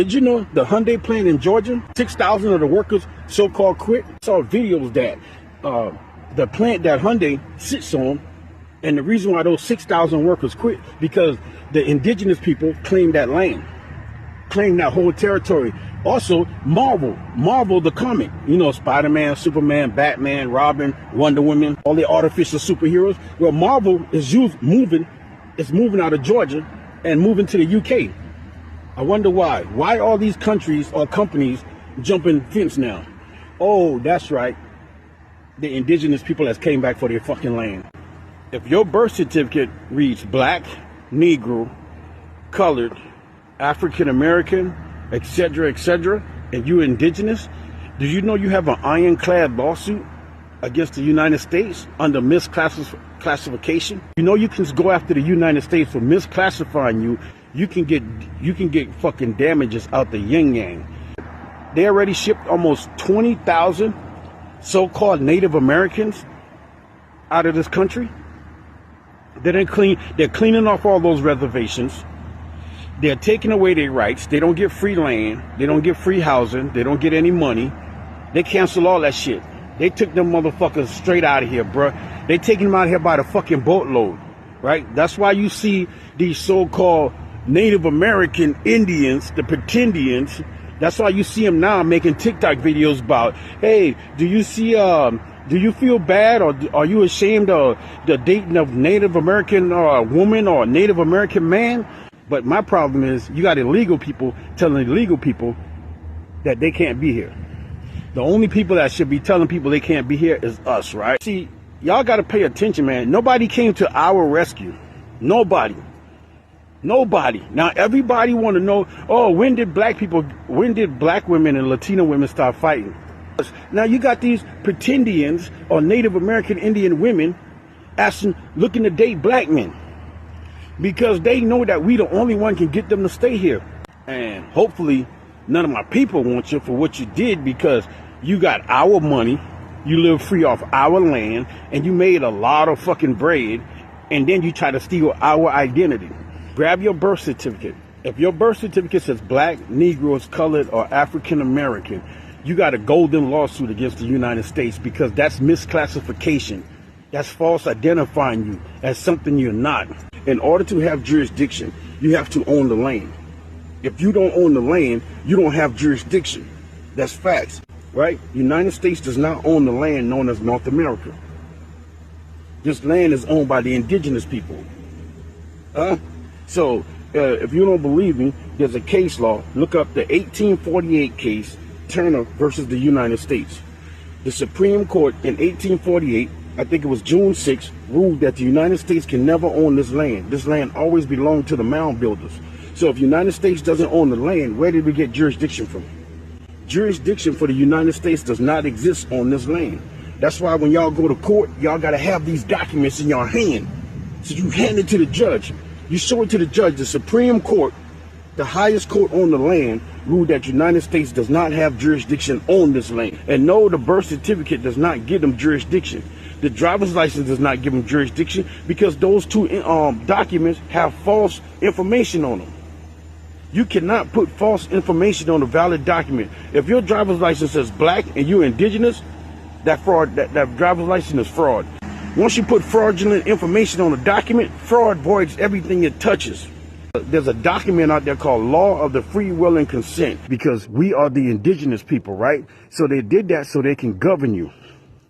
Did you know the Hyundai plant in Georgia, 6,000 of the workers so-called quit? I saw videos that the plant that Hyundai sits on, and the reason why those 6,000 workers quit, because the indigenous people claim that land, claim that whole territory. Also, Marvel the comic, you know, Spider-Man, Superman, Batman, Robin, Wonder Woman, all the artificial superheroes. Well, Marvel is moving out of Georgia and moving to the UK. I wonder why. Why all these countries or companies jumping fence now? Oh, that's right. The indigenous people that came back for their fucking land. If your birth certificate reads black, Negro, colored, African American, etc., and you're indigenous, do you know you have an ironclad lawsuit against the United States under misclassification? You know you can go after the United States for misclassifying you. You can get fucking damages out the yin yang. They already shipped almost 20,000 so-called Native Americans out of this country. They're cleaning off all those reservations. They're taking away their rights. They don't get free land. They don't get free housing. They don't get any money. They cancel all that shit. They took them motherfuckers straight out of here, bruh. They taking them out of here by the fucking boatload, right? That's why you see these so-called Native American Indians, the pretendians. That's why you see them now making TikTok videos about, hey, do you feel bad, or are you ashamed of the dating of Native American woman or Native American man? But my problem is you got illegal people telling illegal people that they can't be here. The only people that should be telling people they can't be here is us, right? See, y'all got to pay attention, man. Nobody came to our rescue. Nobody. Now everybody want to know, oh, when did black women and Latino women start fighting? Now you got these pretendians or Native American Indian women looking to date black men because they know that we the only one can get them to stay here. And hopefully none of my people want you for what you did, because you got our money, you live free off our land, and you made a lot of fucking bread, and then you try to steal our identity. Grab your birth certificate. If your birth certificate says black, Negroes, colored, or African American, you got a golden lawsuit against the United States, because that's misclassification. That's false identifying you as something you're not. In order to have jurisdiction, you have to own the land. If you don't own the land, you don't have jurisdiction. That's facts, right? United States does not own the land known as North America. This land is owned by the indigenous people. So if you don't believe me, there's a case law. Look up the 1848 case, Turner versus the United States. The Supreme Court in 1848, I think it was June 6, ruled that the United States can never own this land. This land always belonged to the mound builders. So if the United States doesn't own the land, where did we get jurisdiction from? Jurisdiction for the United States does not exist on this land. That's why when y'all go to court, y'all got to have these documents in your hand. So you hand it to the judge. You show it to the judge. The Supreme Court, the highest court on the land, ruled that the United States does not have jurisdiction on this land. And no, the birth certificate does not give them jurisdiction. The driver's license does not give them jurisdiction, because those two documents have false information on them. You cannot put false information on a valid document. If your driver's license says black and you're indigenous, that driver's license is fraud. Once you put fraudulent information on a document, fraud voids everything it touches. There's a document out there called Law of the Free Will and Consent, because we are the indigenous people, right? So they did that so they can govern you,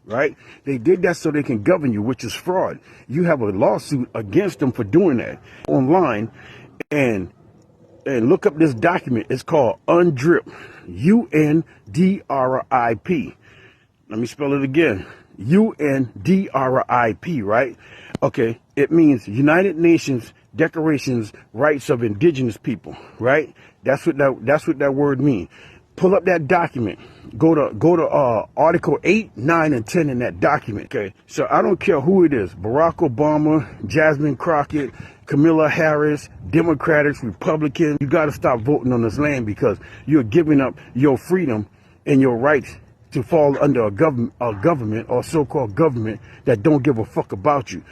right? They did that so they can govern you, which is fraud. You have a lawsuit against them for doing that. Online and look up this document. It's called UNDRIP, UNDRIP. Let me spell it again. UNDRIP, right? Okay, it means United Nations Declarations Rights of Indigenous People, right? That's what that word means. Pull up that document. Go to Article 8, 9, and 10 in that document. Okay, so I don't care who it is: Barack Obama, Jasmine Crockett, Kamala Harris, Democrats, Republicans. You got to stop voting on this land, because you're giving up your freedom and your rights to fall under a government or so-called government that don't give a fuck about you.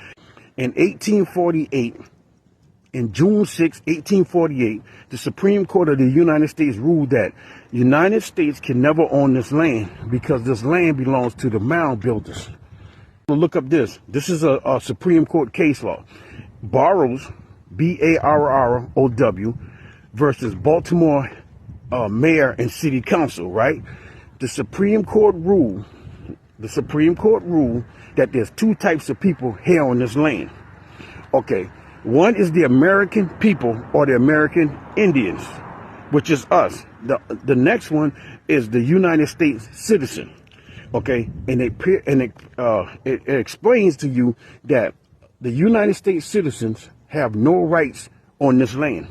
In 1848, In June 6, 1848, the Supreme Court of the United States ruled that the United States can never own this land because this land belongs to the mound builders. Look up this. This is a Supreme Court case law. Barrows, Barrow versus Baltimore mayor and city council, right? The Supreme Court ruled that there's two types of people here on this land. Okay. One is the American people or the American Indians, which is us. The next one is the United States citizen. Okay, and it explains to you that the United States citizens have no rights on this land.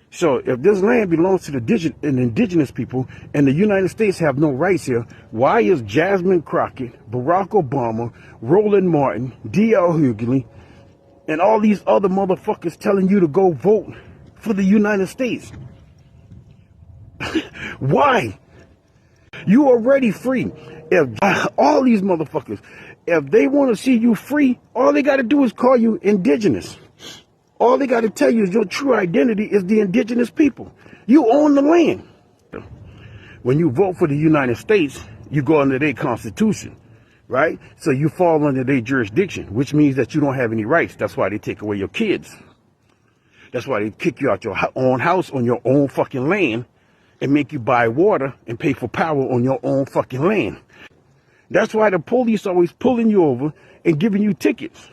So if this land belongs to the indigenous people and the United States have no rights here, why is Jasmine Crockett, Barack Obama, Roland Martin, D.L. Hughley, and all these other motherfuckers telling you to go vote for the United States? Why? You already free. If all these motherfuckers, if they want to see you free, all they got to do is call you indigenous. All they got to tell you is your true identity is the indigenous people. You own the land. When you vote for the United States, you go under their constitution. Right? So you fall under their jurisdiction, which means that you don't have any rights. That's why they take away your kids. That's why they kick you out your own house on your own fucking land and make you buy water and pay for power on your own fucking land. That's why the police always pulling you over and giving you tickets.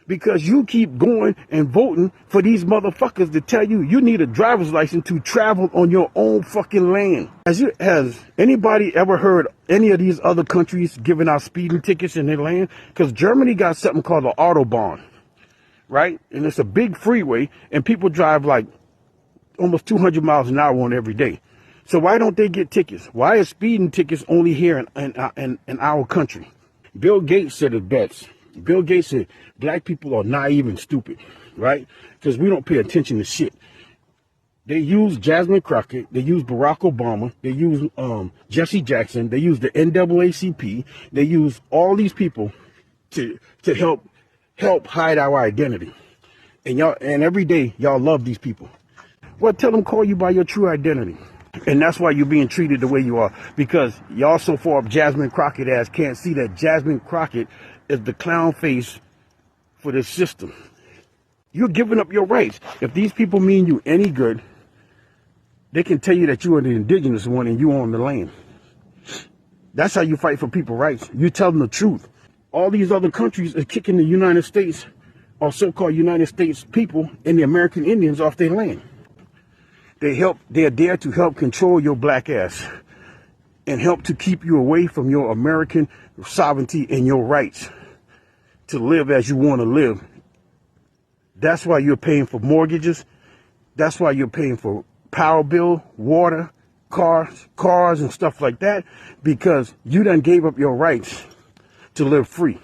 Because you keep going and voting for these motherfuckers to tell you you need a driver's license to travel on your own fucking land. Has anybody ever heard any of these other countries giving out speeding tickets in their land? Because Germany got something called an Autobahn, right? And it's a big freeway and people drive like almost 200 miles an hour on every day. So why don't they get tickets? Why is speeding tickets only here in our country? Bill Gates said it best. Bill Gates said black people are naive and stupid, right? Because we don't pay attention to shit. They use Jasmine Crockett. They use Barack Obama. They use Jesse Jackson. They use the NAACP. They use all these people to help hide our identity. And every day y'all love these people. Well, tell them call you by your true identity. And that's why you're being treated the way you are. Because y'all so far up Jasmine Crockett ass can't see that Jasmine Crockett is the clown face for this system. You're giving up your rights. If these people mean you any good, they can tell you that you are the indigenous one and you own the land. That's how you fight for people's rights. You tell them the truth. All these other countries are kicking the United States or so-called United States people and the American Indians off their land. They're there to help control your black ass and help to keep you away from your American sovereignty and your rights to live as you want to live. That's why you're paying for mortgages. That's why you're paying for power bill, water, cars and stuff like that, because you done gave up your rights to live free.